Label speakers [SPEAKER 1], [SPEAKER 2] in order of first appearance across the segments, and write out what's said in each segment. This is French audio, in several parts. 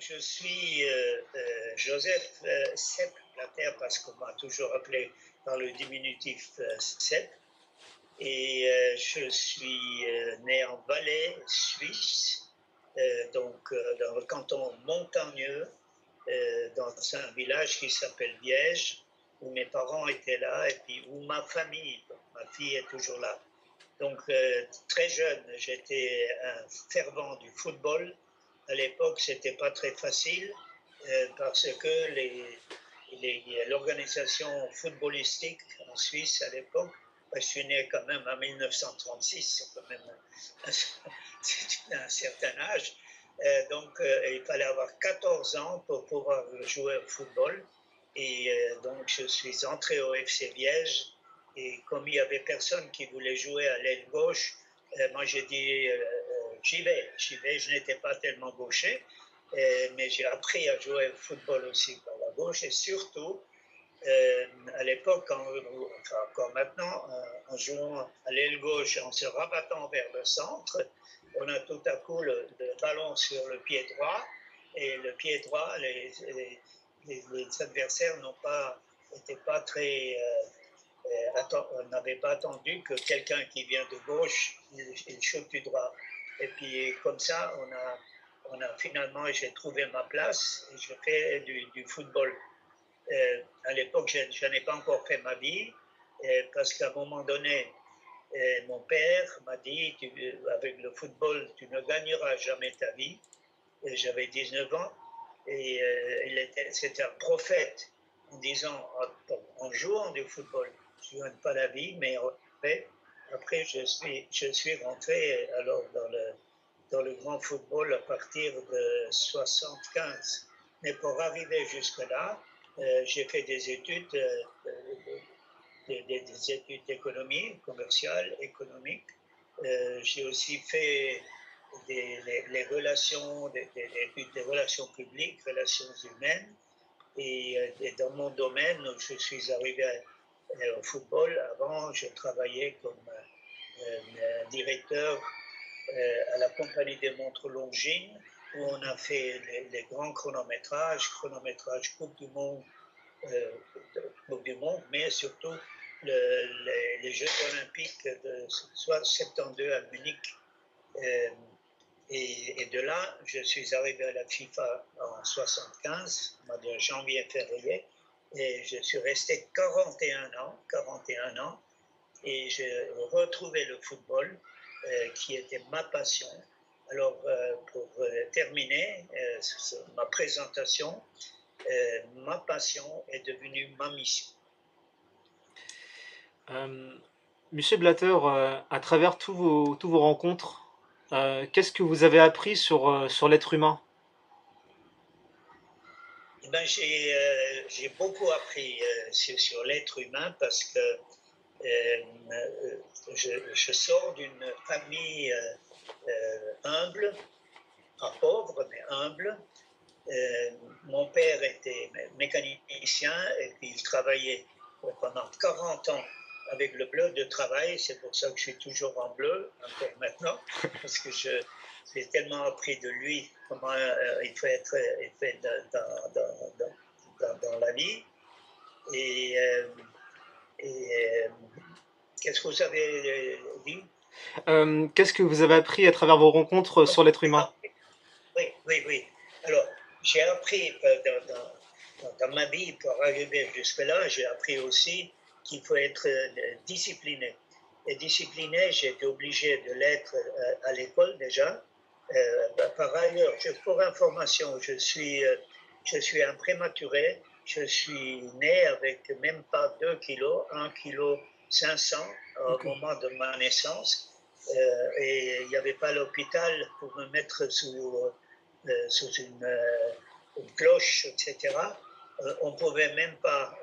[SPEAKER 1] je suis Joseph Sepp Blatter parce qu'on m'a toujours appelé par le diminutif Sepp. Et je suis né en Valais, Suisse, dans le canton montagneux, dans un village qui s'appelle Liège, où mes parents étaient là et puis où ma famille, donc ma fille est toujours là. Donc très jeune, j'étais un fervent du football. À l'époque, c'était pas très facile parce que l'organisation footballistique en Suisse à l'époque, je suis né quand même en 1936, c'est quand même c'est un certain âge. Il fallait avoir 14 ans pour pouvoir jouer au football. Et donc, je suis entré au FC Liège. Et comme il n'y avait personne qui voulait jouer à l'aile gauche, moi j'ai dit j'y vais. Je n'étais pas tellement gaucher, mais j'ai appris à jouer au football aussi par la gauche. Et surtout, à l'époque, enfin encore maintenant, en jouant à l'aile gauche, en se rabattant vers le centre, on a tout à coup le ballon sur le pied droit. Et le pied droit, les adversaires n'étaient pas très. On n'avait pas attendu que quelqu'un qui vient de gauche, il chute du droit. Et puis comme ça, finalement, j'ai trouvé ma place et je fais du football. À l'époque, je n'ai pas encore fait ma vie parce qu'à un moment donné, mon père m'a dit, avec le football, tu ne gagneras jamais ta vie. Et j'avais 19 ans et c'était un prophète en disant, en jouant du football, je ne gagne pas la vie, mais après je suis rentré alors dans le grand football à partir de 75. Mais pour arriver jusque-là, j'ai fait des études, des études d'économie, commerciales, économiques. J'ai aussi fait les relations, des relations publiques, relations humaines. Et dans mon domaine, je suis arrivé au football. Avant, je travaillais comme directeur à la compagnie des montres Longines, où on a fait les grands chronométrages Coupe du Monde, mais surtout les Jeux olympiques de 72 à Munich. Et de là, je suis arrivé à la FIFA en 75, de janvier-février, et je suis resté 41 ans, et j'ai retrouvé le football, qui était ma passion. Alors, pour terminer ma présentation, ma passion est devenue ma mission.
[SPEAKER 2] Monsieur Blatter, à travers tous vos rencontres, qu'est-ce que vous avez appris sur l'être humain?
[SPEAKER 1] Eh ben, j'ai beaucoup appris sur l'être humain parce que je sors d'une famille humble, pas pauvre, mais humble. Mon père était mécanicien et puis il travaillait pendant 40 ans avec le bleu de travail. C'est pour ça que je suis toujours en bleu, encore maintenant, parce que j'ai tellement appris de lui comment il faut être dans la vie. Et qu'est-ce que vous avez dit?
[SPEAKER 2] Qu'est-ce que vous avez appris à travers vos rencontres sur l'être humain?
[SPEAKER 1] Oui. Alors, j'ai appris dans ma vie, pour arriver jusque-là, j'ai appris aussi qu'il faut être discipliné. Et discipliné, j'ai été obligé de l'être à l'école déjà. Par ailleurs, pour information, je suis un prématuré. Je suis né avec même pas 2 kilos, 1 kg 500 au moment de ma naissance. Et il n'y avait pas l'hôpital pour me mettre sous une cloche, etc. On ne pouvait même pas,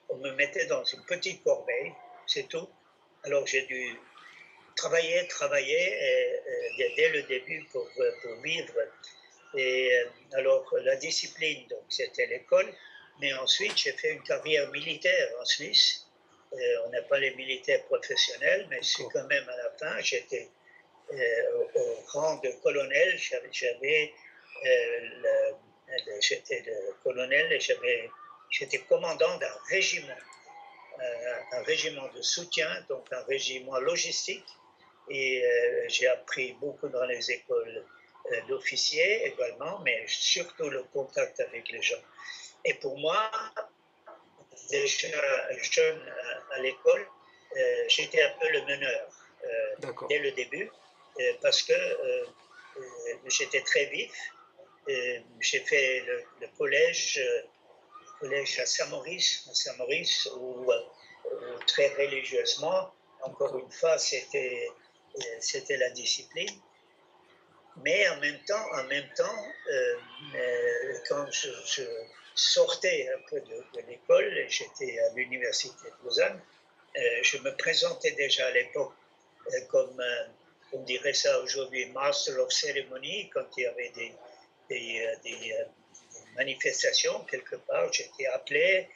[SPEAKER 1] on me mettait dans une petite corbeille, c'est tout. Alors j'ai dû travailler dès le début pour vivre. Et alors la discipline, donc c'était l'école, mais ensuite j'ai fait une carrière militaire en Suisse. On n'a pas les militaires professionnels, mais c'est quand même à la fin, j'étais au rang de colonel, j'avais J'étais le colonel et j'étais commandant d'un régiment, un régiment de soutien, donc un régiment logistique. Et j'ai appris beaucoup dans les écoles d'officiers également, mais surtout le contact avec les gens. Et pour moi, déjà jeune à l'école, j'étais un peu le meneur
[SPEAKER 2] D'accord.
[SPEAKER 1] dès le début, parce que j'étais très vif. J'ai fait le collège à Saint-Maurice, où très religieusement, encore une fois, c'était la discipline. Mais en même temps, quand je sortais un peu de l'école, et j'étais à l'université de Lausanne, je me présentais déjà à l'époque comme, on dirait ça aujourd'hui, Master of Ceremony, quand il y avait des manifestations quelque part, j'étais appelé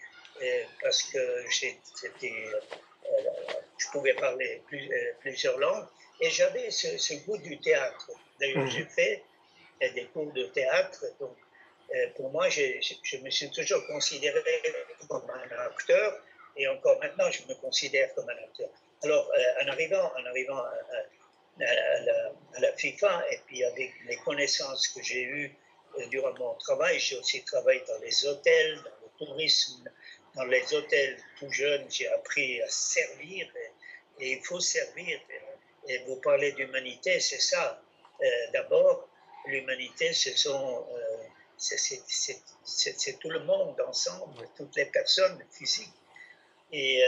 [SPEAKER 1] parce que je pouvais parler plusieurs langues et j'avais ce goût du théâtre. D'ailleurs, j'ai
[SPEAKER 2] Mhm.
[SPEAKER 1] fait des cours de théâtre, donc pour moi, je me suis toujours considéré comme un acteur et encore maintenant, je me considère comme un acteur. Alors, en arrivant à la FIFA et puis avec les connaissances que j'ai eues durant mon travail, j'ai aussi travaillé dans les hôtels, dans le tourisme, dans les hôtels tout jeune, j'ai appris à servir et il faut servir. Et vous parlez d'humanité, c'est ça. D'abord, l'humanité, c'est tout le monde ensemble,
[SPEAKER 2] Ouais.
[SPEAKER 1] toutes les personnes physiques. Et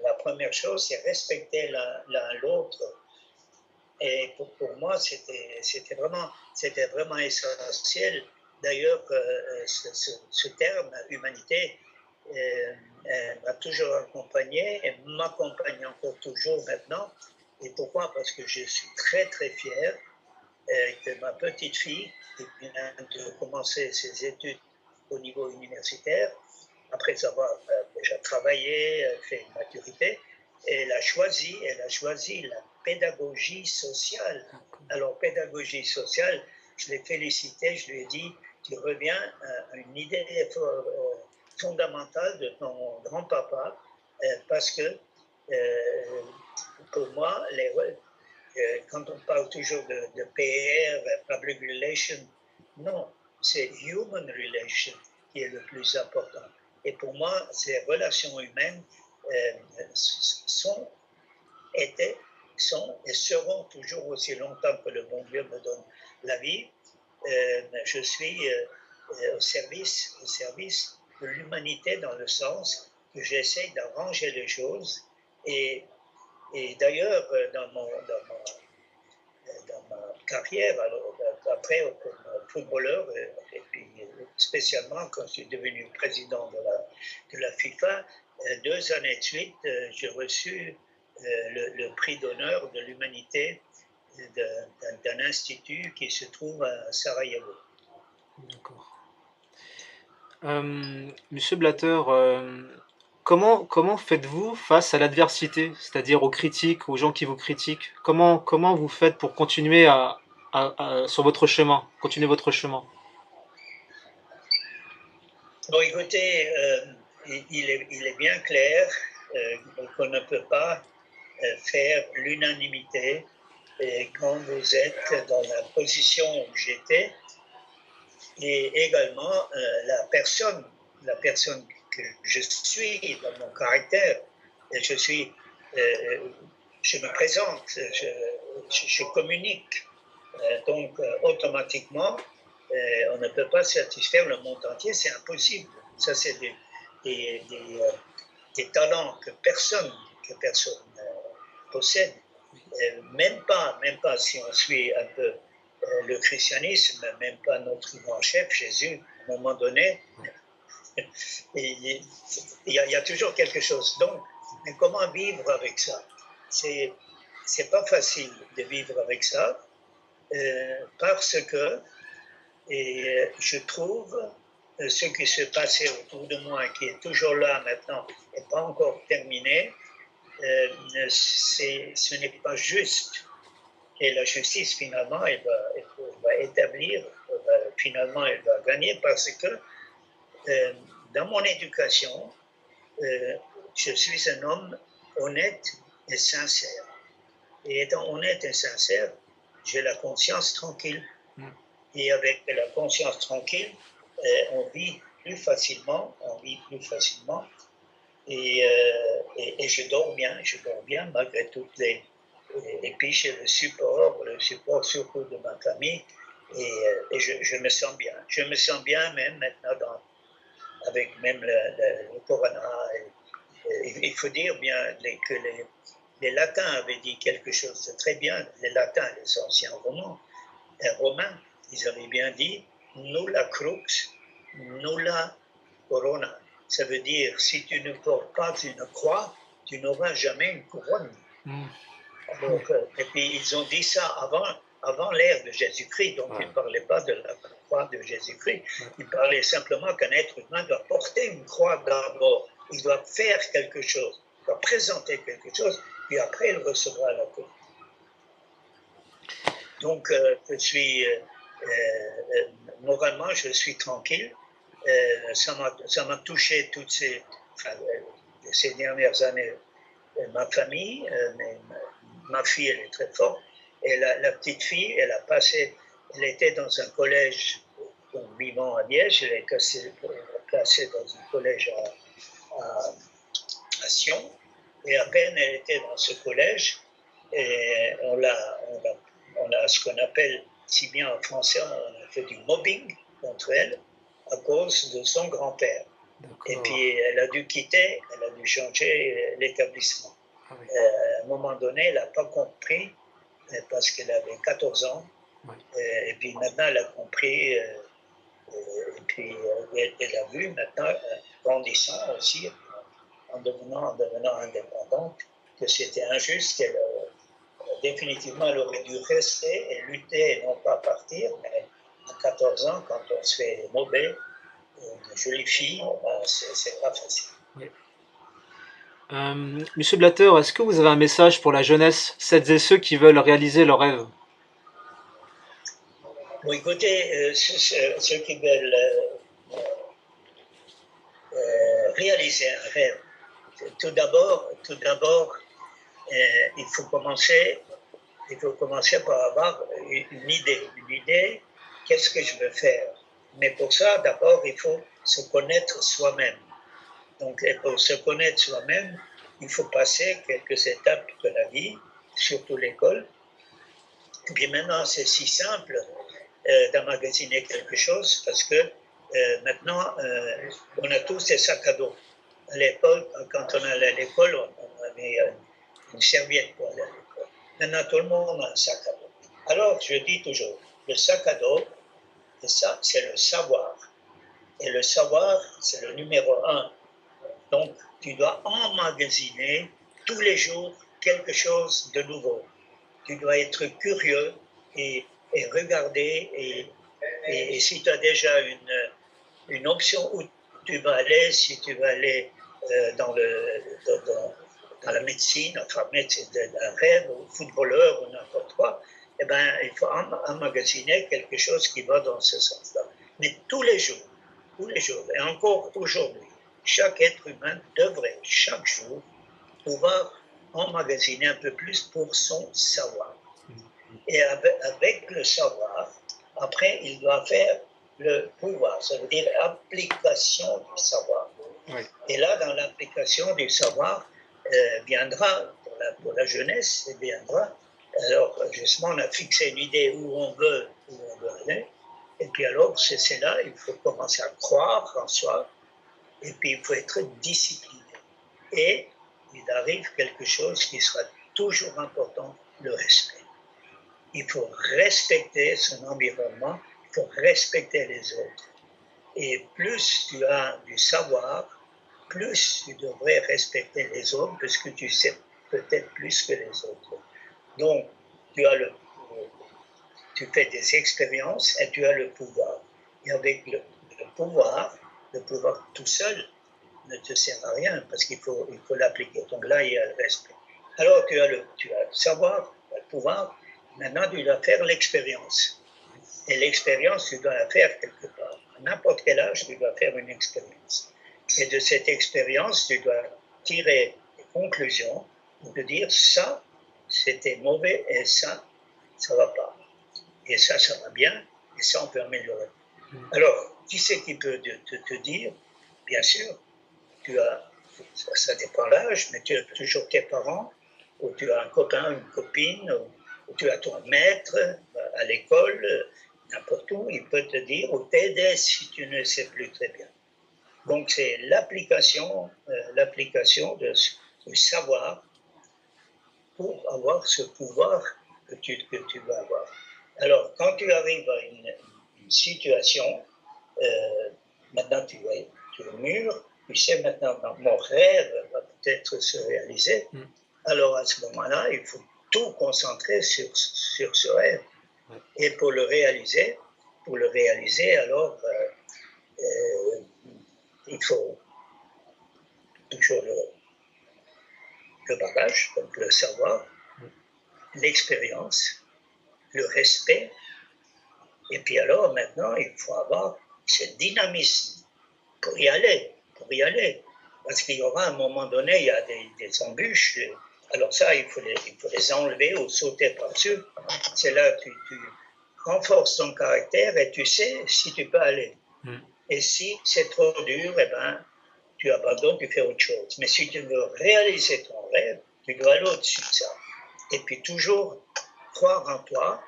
[SPEAKER 1] la première chose, c'est respecter l'un l'autre. Et pour moi, c'était vraiment essentiel. D'ailleurs, ce terme, humanité, m'a toujours accompagné et m'accompagne encore toujours maintenant. Et pourquoi? Parce que je suis très, très fier que ma petite fille, qui vient de commencer ses études au niveau universitaire, après avoir déjà travaillé, fait une maturité, elle a choisi la pédagogie sociale. Alors, pédagogie sociale, je l'ai félicité, je lui ai dit, tu reviens à une idée fondamentale de ton grand-papa, parce que pour moi, quand on parle toujours de PR, Public Relations, non, c'est Human Relation qui est le plus important. Et pour moi, ces relations humaines euh, sont, étaient, sont et seront toujours aussi longtemps que le bon Dieu me donne la vie. Je suis au service de l'humanité dans le sens que j'essaie d'arranger les choses. Et, et d'ailleurs, dans ma carrière, alors, après comme footballeur, et puis spécialement quand je suis devenu président de la FIFA, 2 années de suite, j'ai reçu le prix d'honneur de l'humanité d'un institut qui se trouve à Sarajevo.
[SPEAKER 2] D'accord. Monsieur Blatter, comment faites-vous face à l'adversité, c'est-à-dire aux critiques, aux gens qui vous critiquent? Comment vous faites pour continuer sur votre chemin, continuer votre chemin?
[SPEAKER 1] Bon, écoutez, il est bien clair qu'on ne peut pas faire l'unanimité. Et quand vous êtes dans la position où j'étais, et également la personne que je suis dans mon caractère, je suis, euh, je me présente, je communique, donc automatiquement, on ne peut pas satisfaire le monde entier, c'est impossible. Ça, c'est des talents que personne possède. Même pas si on suit un peu le christianisme, même pas notre grand chef Jésus, à un moment donné, il y a toujours quelque chose. Donc, mais comment vivre avec ça? C'est pas facile de vivre avec ça parce que je trouve ce qui se passait autour de moi, qui est toujours là maintenant, n'est pas encore terminé. Ce n'est pas juste Et la justice, finalement, elle va établir, finalement, elle va gagner parce que dans mon éducation, je suis un homme honnête et sincère. Et étant honnête et sincère, j'ai la conscience tranquille. Et avec la conscience tranquille, on vit plus facilement, et je dors bien malgré toutes les... Et puis j'ai le support surtout de ma famille, et je me sens bien. Je me sens bien même maintenant avec même le corona. Il faut dire bien que les latins avaient dit quelque chose de très bien. Les latins, les anciens romains, ils avaient bien dit nulla crux, nulla corona. Ça veut dire si tu ne portes pas une croix, tu n'auras jamais une couronne. Donc, et puis ils ont dit ça avant l'ère de Jésus-Christ, donc ils ne parlaient pas de la croix de Jésus-Christ, ils parlaient simplement qu'un être humain doit porter une croix d'abord, il doit faire quelque chose, il doit présenter quelque chose, puis après il recevra la couronne. Donc, moralement, je suis tranquille. Ça m'a touché toutes ces dernières années. Ma famille, ma fille, elle est très forte. Et la petite fille, elle était dans un collège, donc, vivant à Liège, elle est placée dans un collège à Sion. Et à peine elle était dans ce collège, et on a ce qu'on appelle, si bien en français, on a fait du mobbing contre elle à cause de son grand-père. Et puis elle a dû changer l'établissement. Ah oui. À un moment donné, elle n'a pas compris parce qu'elle avait 14 ans. Oui. Et puis maintenant, elle a compris. Et puis elle a vu maintenant, grandissant aussi, en devenant indépendante, que c'était injuste. Définitivement, elle aurait dû rester et lutter et non pas partir. Mais à 14 ans, quand on se fait mobber, une jolie fille, c'est pas facile. Oui.
[SPEAKER 2] Monsieur Blatter, est-ce que vous avez un message pour la jeunesse, celles et ceux qui veulent réaliser leurs rêves?
[SPEAKER 1] Bon, écoutez, ceux qui veulent réaliser un rêve, tout d'abord, il faut commencer par avoir une idée, qu'est-ce que je veux faire. Mais pour ça, d'abord, il faut se connaître soi-même. Donc, pour se connaître soi-même, il faut passer quelques étapes de la vie, surtout l'école. Et puis maintenant, c'est si simple d'emmagasiner quelque chose parce que maintenant, on a tous des sacs à dos. À l'époque, quand on allait à l'école, on avait une serviette pour aller à l'école. Maintenant, tout le monde a un sac à dos. Alors, je dis toujours, le sac à dos, ça, c'est le savoir. Et le savoir, c'est le numéro 1. Donc, tu dois emmagasiner tous les jours quelque chose de nouveau. Tu dois être curieux et regarder. Et si tu as déjà une option où tu vas aller, si tu vas aller dans la médecine, enfin, un rêve, ou footballeur, ou n'importe quoi, eh ben, il faut emmagasiner quelque chose qui va dans ce sens-là. Mais tous les jours, et encore aujourd'hui, chaque être humain devrait chaque jour pouvoir emmagasiner un peu plus pour son savoir. Et avec le savoir, après, il doit faire le pouvoir, ça veut dire application du savoir. Oui. Et là, dans l'application du savoir, viendra, pour la jeunesse, viendra, alors justement, on a fixé une idée où on veut aller, et puis alors, c'est là, il faut commencer à croire en soi, et puis il faut être discipliné. Et il arrive quelque chose qui sera toujours important, le respect. Il faut respecter son environnement, il faut respecter les autres. Et plus tu as du savoir, plus tu devrais respecter les autres, parce que tu sais peut-être plus que les autres. Donc, tu fais des expériences et tu as le pouvoir. Et avec le pouvoir tout seul ne te sert à rien, parce qu'il faut l'appliquer. Donc là, il y a le respect. Alors, tu as le savoir, le pouvoir, Maintenant, tu dois faire l'expérience. Et l'expérience, tu dois la faire quelque part. À n'importe quel âge, tu dois faire une expérience. Et de cette expérience, tu dois tirer des conclusions, de dire ça, c'était mauvais et ça va pas. Et ça va bien, et ça, on peut améliorer. Alors, qui c'est qui peut te dire, bien sûr, ça dépend de l'âge, mais tu as toujours tes parents, ou tu as un copain, une copine, ou tu as ton maître à l'école, n'importe où, il peut te dire ou t'aider si tu ne sais plus très bien. Donc c'est l'application du savoir pour avoir ce pouvoir que tu vas avoir. Alors quand tu arrives à une situation, maintenant tu es mûr, tu sais maintenant mon rêve va peut-être se réaliser. Alors à ce moment-là, il faut tout concentrer sur ce rêve. Et pour le réaliser, alors il faut toujours le bagage, donc le savoir, l'expérience, le respect, et puis alors maintenant il faut avoir ce dynamisme pour y aller. Parce qu'il y aura à un moment donné, il y a des embûches, alors ça il faut les enlever ou sauter par-dessus. C'est là que tu renforces ton caractère et tu sais si tu peux aller. Et si c'est trop dur, eh ben, tu abandonnes, tu fais autre chose. Mais si tu veux réaliser ton rêve, tu dois aller au-dessus de ça. Et puis toujours croire en toi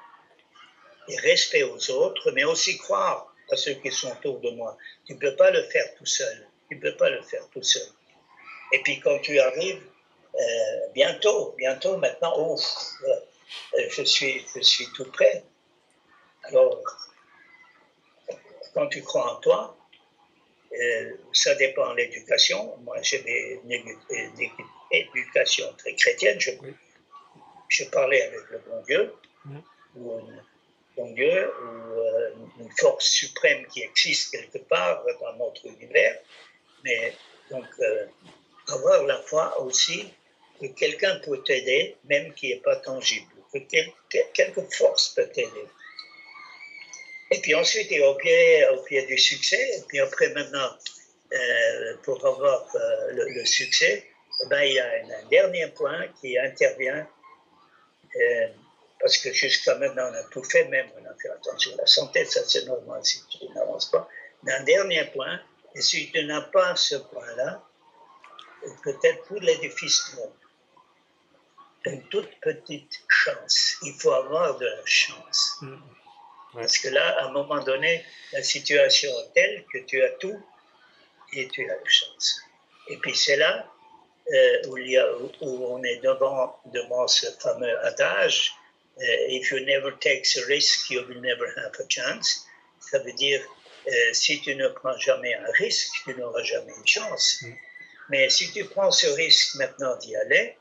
[SPEAKER 1] et respect aux autres, mais aussi croire à ceux qui sont autour de moi. Tu ne peux pas le faire tout seul. Et puis quand tu arrives, bientôt maintenant, je suis tout prêt. Alors, quand tu crois en toi, ça dépend de l'éducation. Moi, j'avais une éducation très chrétienne. Je parlais avec le bon Dieu, ou une force suprême qui existe quelque part dans notre univers. Mais donc, avoir la foi aussi que quelqu'un peut t'aider, même qui n'est pas tangible, que quelque force peut t'aider. Et puis ensuite, il est au pied du succès. Et puis après, maintenant, pour avoir le succès, ben, il y a un dernier point qui intervient, parce que jusqu'à maintenant, on a tout fait, même on a fait attention à la santé, ça c'est normal si tu n'avances pas. Mais un dernier point, et si tu n'as pas ce point-là, peut-être tout l'édifice tombe. Une toute petite chance. Il faut avoir de la chance. Parce que là, à un moment donné, la situation est telle que tu as tout et tu as la chance. Et puis c'est là où on est devant ce fameux adage if you never take a risk, you will never have a chance. Ça veut dire si tu ne prends jamais un risque, tu n'auras jamais une chance. Mais si tu prends ce risque maintenant d'y aller,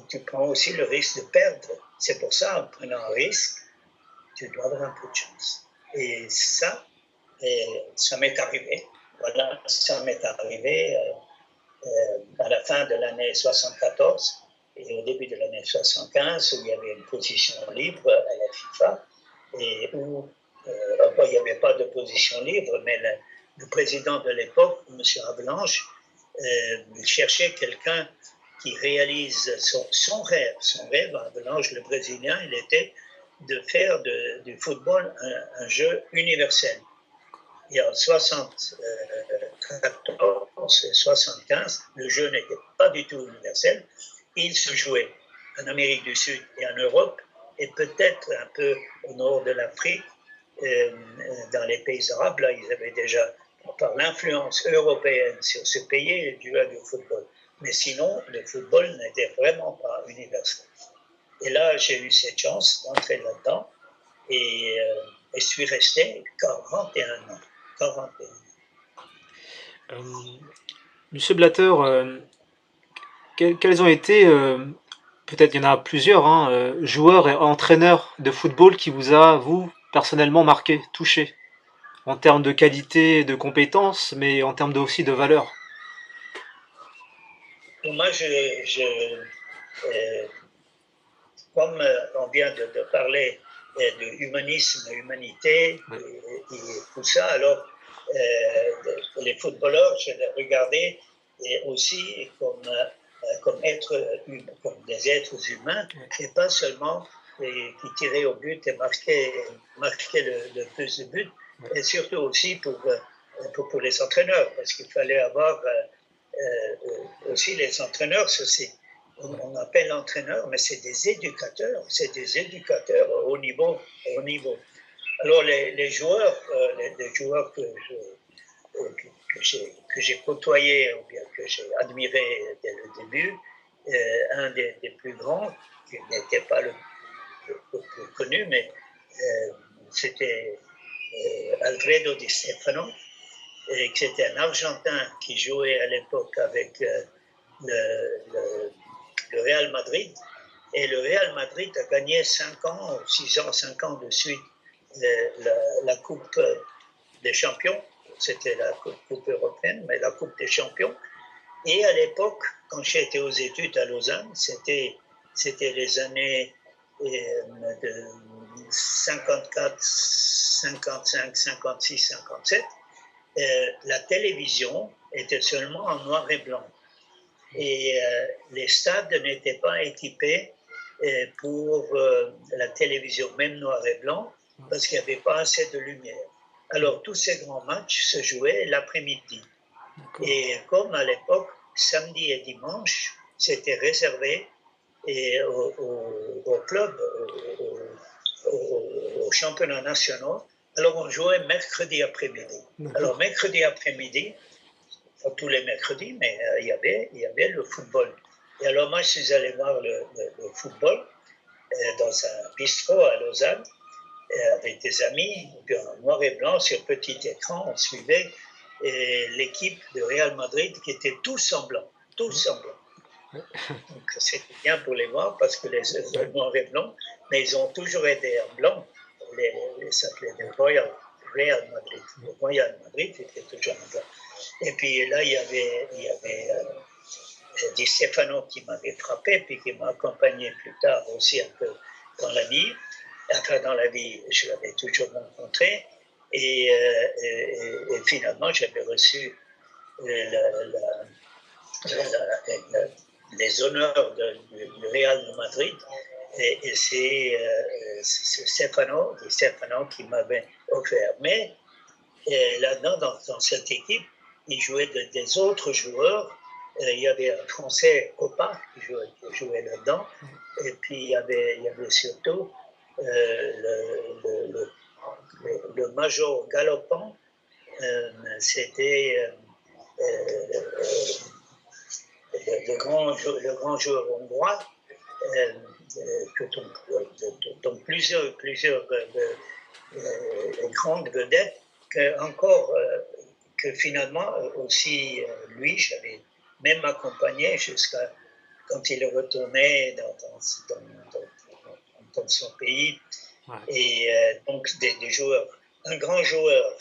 [SPEAKER 1] tu prends aussi le risque de perdre. C'est pour ça, en prenant un risque, tu dois avoir un peu de chance. Et ça m'est arrivé. Voilà, ça m'est arrivé à la fin de l'année 74 et au début de l'année 75, où il y avait une position libre à la FIFA, et où il n'y avait pas de position libre, mais le président de l'époque, M. Avalanche, cherchait quelqu'un qui réalise son rêve. Son rêve, Avalanche, le Brésilien, il était de faire du football un jeu universel. Et en 74 et 75, le jeu n'était pas du tout universel. Il se jouait en Amérique du Sud et en Europe, et peut-être un peu au nord de l'Afrique, dans les pays arabes. Là, ils avaient déjà, par l'influence européenne sur ce pays, du football. Mais sinon, le football n'était vraiment pas universel. Et là, j'ai eu cette chance d'entrer là-dedans, et je suis resté 41 ans. 41 ans.
[SPEAKER 2] Monsieur Blatter, quels ont été, peut-être il y en a plusieurs, hein, joueurs et entraîneurs de football qui vous a, vous, personnellement marqué, touché, en termes de qualité, de compétences, mais en termes aussi de valeur?
[SPEAKER 1] Moi, comme on vient de parler de humanisme, humanité et tout ça, alors les footballeurs, je les regardais aussi comme comme des êtres humains, et pas seulement qui tiraient au but et marquaient le plus de buts, et surtout aussi pour les entraîneurs, parce qu'il fallait avoir aussi les entraîneurs, on appelle entraîneurs, mais c'est des éducateurs au haut niveau. Au haut niveau. Alors les joueurs, les joueurs que j'ai côtoyés ou bien que j'ai admirés dès le début, un des plus grands, qui n'était pas le plus connu, mais c'était Alfredo Di Stefano, qui était un Argentin qui jouait à l'époque avec le Real Madrid. Et le Real Madrid a gagné 5 ans, 6 ans, 5 ans de suite la Coupe des Champions. C'était la Coupe européenne, mais la Coupe des Champions. Et à l'époque, quand j'étais aux études à Lausanne, c'était les années de 54, 55, 56, 57. La télévision était seulement en noir et blanc. Et les stades n'étaient pas équipés pour la télévision, même noir et blanc, parce qu'il n'y avait pas assez de lumière. Alors tous ces grands matchs se jouaient l'après-midi. Et comme à l'époque, samedi et dimanche, c'était réservé aux clubs, aux championnats nationaux. Alors on jouait mercredi après-midi. Alors mercredi après-midi, pas tous les mercredis, mais il y avait le football. Et alors moi, je suis allé voir le football dans un bistrot à Lausanne avec des amis, en noir et blanc, sur petit écran, on suivait l'équipe de Real Madrid qui était tous en blanc, tous en blanc. Donc c'était bien pour les voir parce que les noirs et blancs, mais ils ont toujours été en blanc, s'appelaient les Real Madrid. Le Royal Madrid était toujours en blanc. Et puis là, il y avait Di Stefano qui m'avait frappé, puis qui m'a accompagné plus tard aussi un peu dans la vie. Enfin, dans la vie, je l'avais toujours rencontré. Et finalement, j'avais reçu les honneurs du Real de Madrid. Et c'est Stefano qui m'avait offert. Mais là-dedans, dans cette équipe, il jouait des autres joueurs. Il y avait un Français, Copa, qui jouait là-dedans. Et puis, il y avait surtout le Major Galopin. C'était le grand joueur hongrois, dont plusieurs grandes vedettes, que finalement aussi lui, j'avais même accompagné jusqu'à quand il est retourné dans son pays. Ouais. Et donc des joueurs, un grand joueur,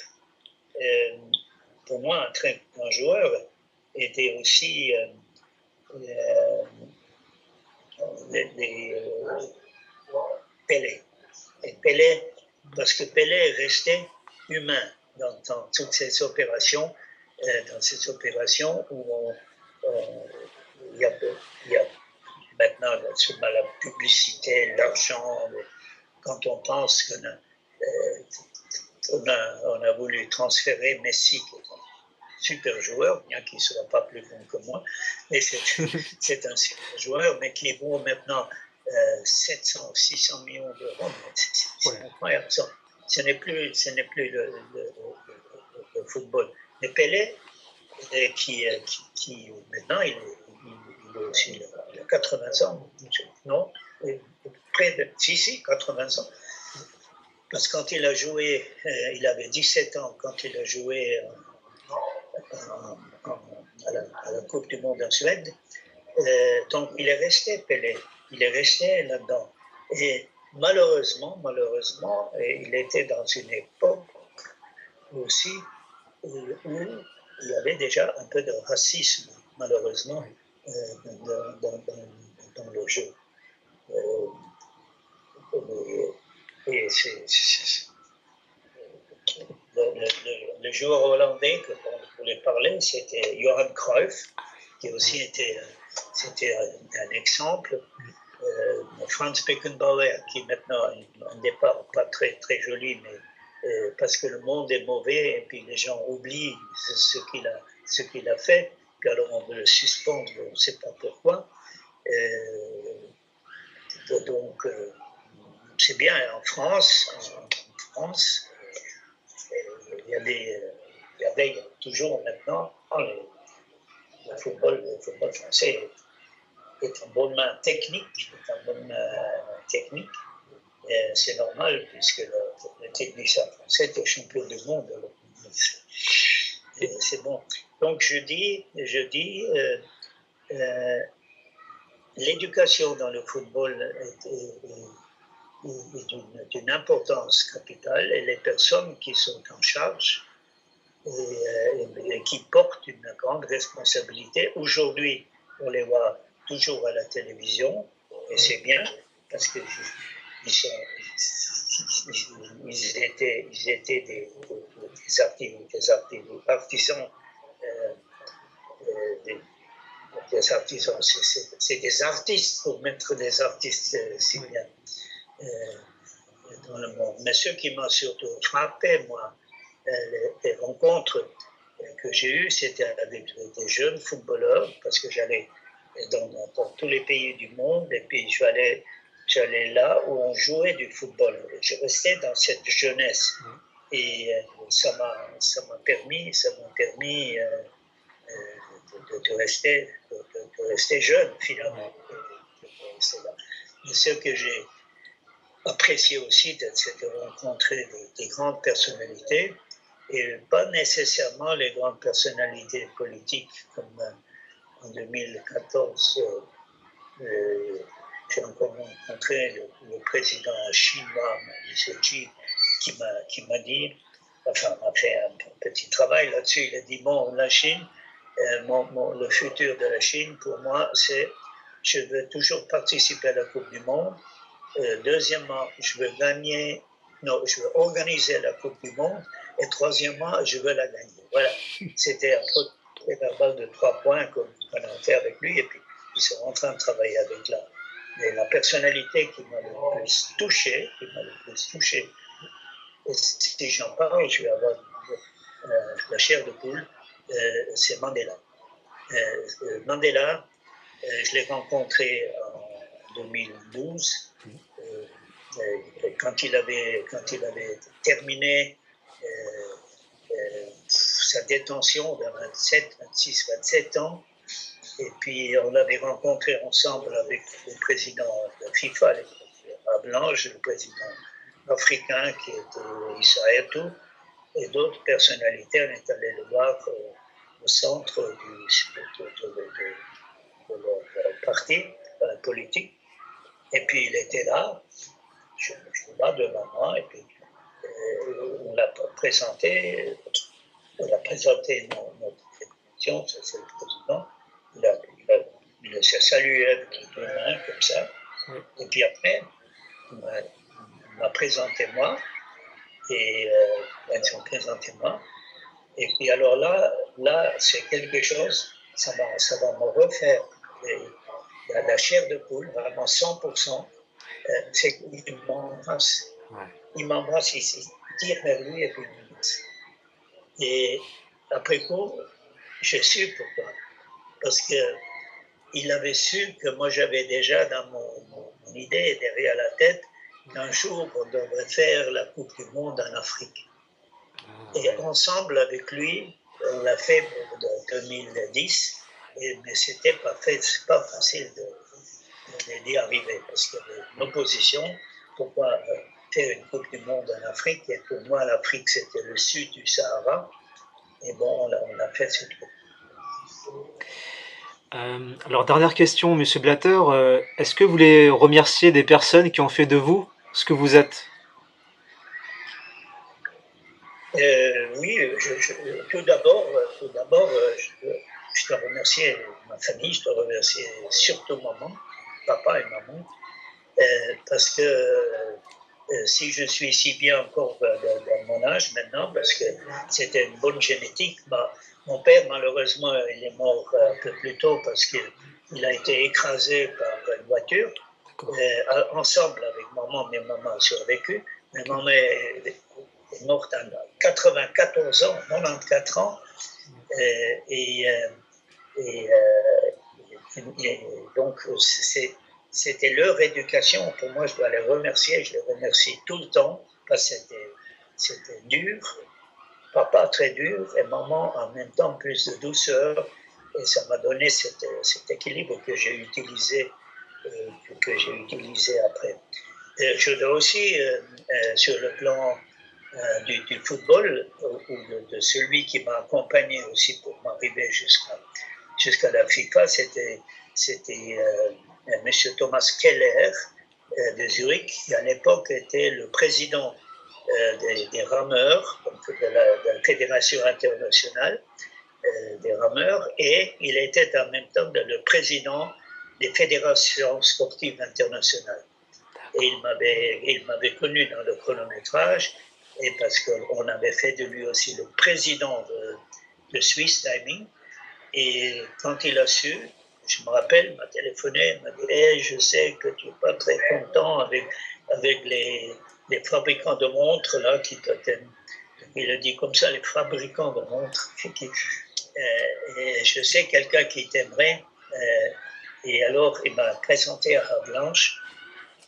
[SPEAKER 1] pour moi un très grand joueur, était aussi Pelé. Et Pelé, parce que Pelé restait humain dans toutes ces opérations, où il y a maintenant la publicité, l'argent, quand on pense qu'on a voulu transférer Messi, qui est un super joueur, bien qu'il ne soit pas plus bon que moi, mais c'est un super joueur, mais qui vaut maintenant 700 ou 600 millions d'euros. C'est incroyable. Ce n'est plus le football. Mais Pelé, qui maintenant, il est aussi, il a 80 ans, non, près de 80 ans. Parce que quand il a joué, il avait 17 ans quand il a joué à la Coupe du Monde en Suède. Donc il est resté Pelé, il est resté là-dedans. Et malheureusement, il était dans une époque aussi où il y avait déjà un peu de racisme, malheureusement, dans le jeu. Et le joueur hollandais que on voulait parler, c'était Johan Cruyff, qui aussi c'était un exemple. Franz Beckenbauer, qui maintenant a un départ pas très, très joli, mais parce que le monde est mauvais et puis les gens oublient ce qu'il a fait, puis alors on veut le suspendre, on ne sait pas pourquoi. Donc, c'est bien, en France, il y avait toujours maintenant, le football français est en bonne main technique, c'est normal puisque le technicien français est champion du monde. C'est bon. Donc je dis l'éducation dans le football est d'une importance capitale et les personnes qui sont en charge et qui portent une grande responsabilité. Aujourd'hui, on les voit toujours à la télévision et c'est bien parce que ils étaient des artisans, des artisans, c'est des artistes pour mettre des artistes si bien dans le monde. Mais ce qui m'a surtout frappé, moi, les rencontres que j'ai eues, c'était avec des jeunes footballeurs, parce que j'allais dans tous les pays du monde, et puis j'allais là où on jouait du football. Je restais dans cette jeunesse. Et ça m'a permis de rester jeune, finalement. Mais ce que j'ai apprécié aussi, c'est de rencontrer des grandes personnalités, et pas nécessairement les grandes personnalités politiques, comme en 2014, j'ai encore rencontré le président chinois, Li Keqiang, qui m'a dit, enfin, m'a fait un petit travail là-dessus. Il a dit, bon, la Chine, le futur de la Chine, pour moi, c'est, je veux toujours participer à la Coupe du Monde. Deuxièmement, je veux organiser la Coupe du Monde. Et troisièmement, je veux la gagner. Voilà. C'était un peu verbal de 3 points qu'on a fait avec lui. Et puis, ils sont en train de travailler avec la personnalité qui m'a le plus touché. Et si j'en parle, je vais avoir la chair de poule. C'est Mandela. Mandela, je l'ai rencontré en 2012. Quand il avait terminé sa détention de 26, 27 ans, et puis on l'avait rencontré ensemble avec le président de FIFA, à Blanche, le président africain qui était Issa Hayatou, et d'autres personnalités. On est allé le voir au centre de leur parti politique. Et puis il était là, je suis là devant moi, et puis on l'a présenté notre émission, c'est le président. Il s'est salué avec les 2 mains comme ça. Et puis après, il m'a présenté moi, et ils ont présenté moi. Et puis alors là c'est quelque chose, ça va me refaire la chair de poule, vraiment 100%. C'est qu'il m'embrasse. Il m'embrasse, il tire vers lui et puis il m'embrasse. Et après coup, j'ai su pourquoi. Parce qu'il avait su que moi j'avais déjà dans mon idée, derrière la tête, qu'un jour on devrait faire la Coupe du Monde en Afrique. Et ensemble avec lui, on l'a fait en 2010, mais c'était pas facile d'y arriver parce qu'il y avait une opposition. Pourquoi faire une Coupe du Monde en Afrique? Et pour moi, l'Afrique, c'était le sud du Sahara. Et bon, on a fait cette coupe.
[SPEAKER 2] Alors, dernière question, Monsieur Blatter, est-ce que vous voulez remercier des personnes qui ont fait de vous ce que vous êtes?
[SPEAKER 1] Oui, tout d'abord, je dois remercier ma famille, je dois remercier surtout maman, papa et maman, parce que si je suis si bien encore dans mon âge maintenant, parce que c'était une bonne génétique, mon père, malheureusement, il est mort un peu plus tôt parce qu'il a été écrasé par une voiture. Ensemble avec maman, mais maman a survécu. Mais maman est morte à 94 ans, 94 ans. Et donc, c'était leur éducation. Pour moi, je dois les remercier. Je les remercie tout le temps parce que c'était dur. Papa très dur et maman en même temps plus de douceur. Et ça m'a donné cet équilibre que j'ai utilisé après. Je dois aussi, sur le plan du football, ou de celui qui m'a accompagné aussi pour m'arriver jusqu'à la FIFA, c'était M. Thomas Keller de Zurich, qui à l'époque était le président des rameurs, donc de la Fédération internationale des rameurs, et il était en même temps le président des fédérations sportives internationales. Et il m'avait connu dans le chronométrage, et parce qu'on avait fait de lui aussi le président de Swiss Timing. Et quand il a su, je me rappelle, il m'a téléphoné, il m'a dit hey, je sais que tu n'es pas très content avec les fabricants de montres là, qui t'aiment. Il a dit comme ça, les fabricants de montres. Et je sais quelqu'un qui t'aimerait. Et alors, il m'a présenté à Blanche.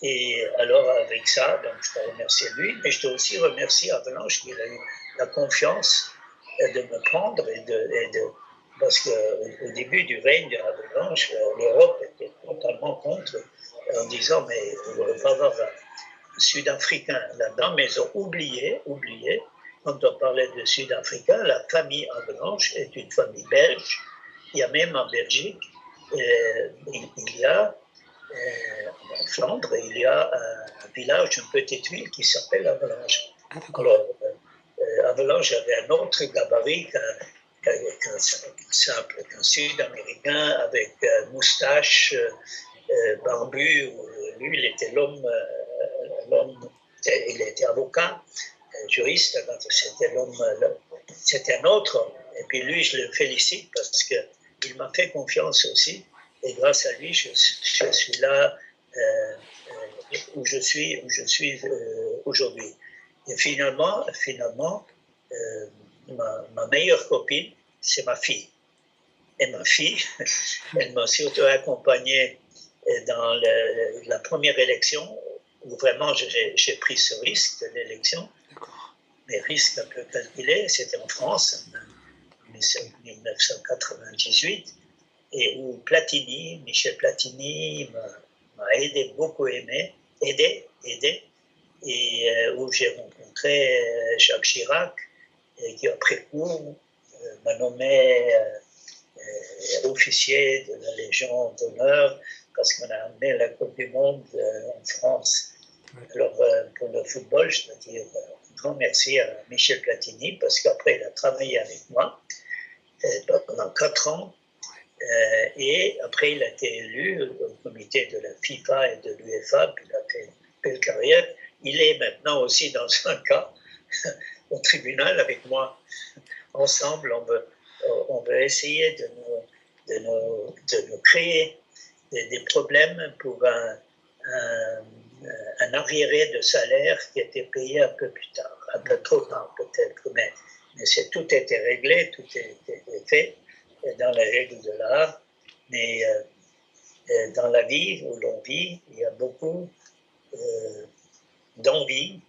[SPEAKER 1] Et alors, avec ça, donc, je dois remercier lui, mais je dois aussi remercier Avalanche qui a eu la confiance de me prendre parce qu'au début du règne de Avalanche, l'Europe était totalement contre, en disant, mais il ne va pas avoir un Sud-Africain là-dedans, mais ils ont oublié, quand on parlait de Sud-Africain, la famille Avalanche est une famille belge. Il y a même en Belgique, il y a en Flandre, il y a un village, une petite ville qui s'appelle Avalanche. Alors, Avalanche avait un autre gabarit qu'un Sud-Américain avec moustache, barbu. Lui, il était l'homme, il était avocat, juriste, c'était un autre homme. Et puis lui, je le félicite parce qu'il m'a fait confiance aussi. Et grâce à lui, je suis là où je suis aujourd'hui. Et finalement ma meilleure copine, c'est ma fille. Et ma fille, elle m'a surtout accompagné dans la première élection, où vraiment j'ai pris ce risque de l'élection. Mais risque un peu calculé, c'était en France, en 1998. Et où Michel Platini m'a beaucoup aidé, et où j'ai rencontré Jacques Chirac, qui après coup m'a nommé officier de la Légion d'honneur, parce qu'on a amené la Coupe du Monde en France. Alors, pour le football, je dois dire un grand merci à Michel Platini, parce qu'après, il a travaillé avec moi pendant 4 ans. Et après, il a été élu au comité de la FIFA et de l'UEFA, puis il a fait une belle carrière. Il est maintenant aussi dans un cas au tribunal avec moi. Ensemble, on veut essayer de nous créer des problèmes pour un arriéré de salaire qui était payé un peu plus tard, un peu trop tard peut-être, mais tout était réglé, tout était fait dans les règles de l'art, mais dans la vie où l'on vit, il y a beaucoup d'envie,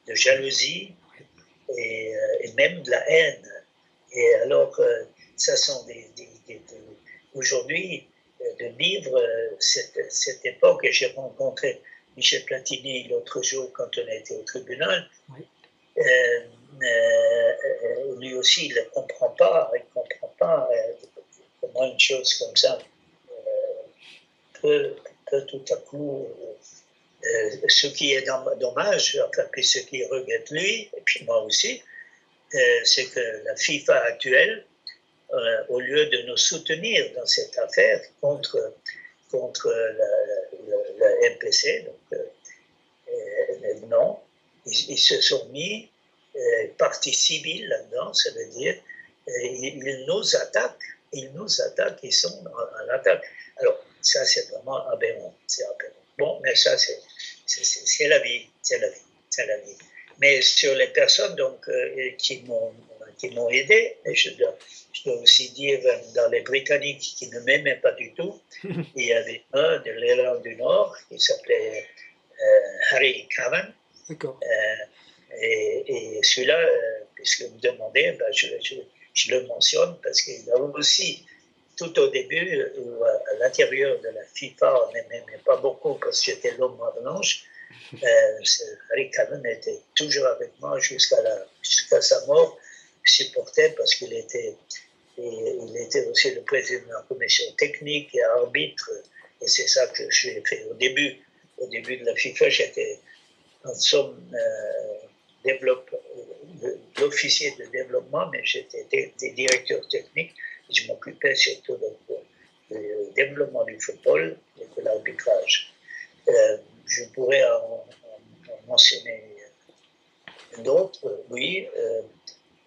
[SPEAKER 1] de jalousie et même de la haine. Et alors, ça sont aujourd'hui, de vivre cette époque, et j'ai rencontré Michel Platini l'autre jour quand on a été au tribunal. Oui. Lui aussi, il ne comprend pas comment une chose comme ça peut tout à coup. Ce qui est dommage, enfin, puis ce qui regrette lui, et puis moi aussi, c'est que la FIFA actuelle, au lieu de nous soutenir dans cette affaire contre le MPC, donc non, ils se sont mis partie civile là-dedans, ça veut dire ils nous attaquent, ils sont en attaque. Alors ça c'est vraiment aberrant, c'est aberrant. Bon, mais ça c'est la vie, c'est la vie. Mais sur les personnes donc qui m'ont aidé, et je dois aussi dire dans les Britanniques qui ne m'aimaient pas du tout, il y avait un de l'Irlande du Nord qui s'appelait Harry Cavan.
[SPEAKER 2] D'accord.
[SPEAKER 1] Et celui-là, puisque vous me demandez, ben je le mentionne parce qu'il a aussi, tout au début, à l'intérieur de la FIFA, on n'aimait pas beaucoup parce que j'étais l'homme à blanche. Harry Cavan était toujours avec moi jusqu'à sa mort. Je supportais parce qu'il était aussi le président de la commission technique et arbitre. Et c'est ça que j'ai fait au début. Au début de la FIFA, j'étais en somme l'officier de développement, mais j'étais des directeurs techniques. Je m'occupais surtout du développement du football et de l'arbitrage. Je pourrais en mentionner d'autres, oui.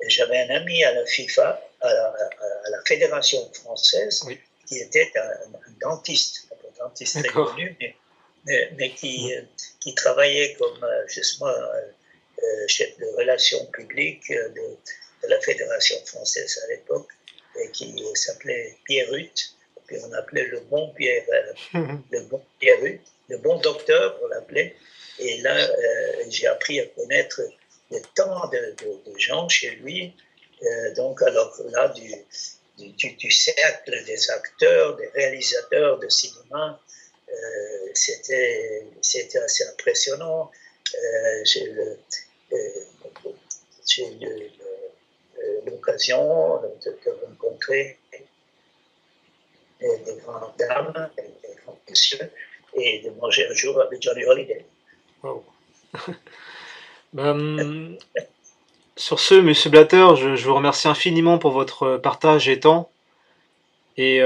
[SPEAKER 1] J'avais un ami à la FIFA, à la Fédération française, oui, qui était un dentiste très connu, mais qui travaillait comme justement chef de relations publiques de la Fédération française à l'époque, et qui s'appelait Pierre Ruth, puis on appelait le bon Pierre Ruth, le bon docteur, on l'appelait. Et là, j'ai appris à connaître tant de gens chez lui. Donc, alors là, du cercle des acteurs, des réalisateurs de cinéma, c'était assez impressionnant. J'ai eu l'occasion de rencontrer des grandes dames, des grands messieurs, et de manger un jour avec Johnny Hallyday.
[SPEAKER 2] Wow. Sur ce, Monsieur Blatter, je vous remercie infiniment pour votre partage et temps, et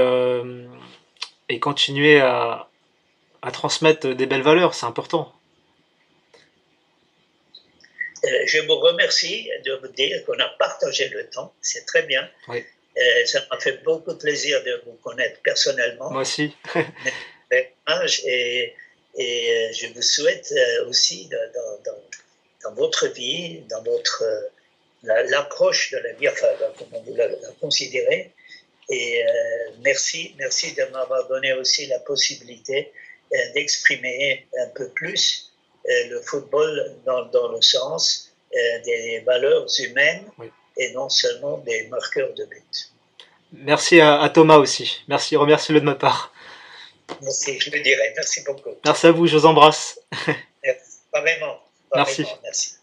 [SPEAKER 2] continuer à transmettre des belles valeurs, c'est important.
[SPEAKER 1] Je vous remercie de vous dire qu'on a partagé le temps, c'est très bien.
[SPEAKER 2] Oui.
[SPEAKER 1] Ça m'a fait beaucoup de plaisir de vous connaître personnellement.
[SPEAKER 2] Moi aussi.
[SPEAKER 1] et je vous souhaite aussi dans votre vie, dans l'approche de la vie, enfin, comment vous la considérez. Et merci de m'avoir donné aussi la possibilité d'exprimer un peu plus le football dans le sens des valeurs humaines, oui, et non seulement des marqueurs de but.
[SPEAKER 2] Merci à Thomas aussi. Merci, remercie-le de ma part.
[SPEAKER 1] Merci, je le dirai. Merci beaucoup.
[SPEAKER 2] Merci à vous, je vous embrasse.
[SPEAKER 1] Pas vraiment.
[SPEAKER 2] Merci.
[SPEAKER 1] Merci.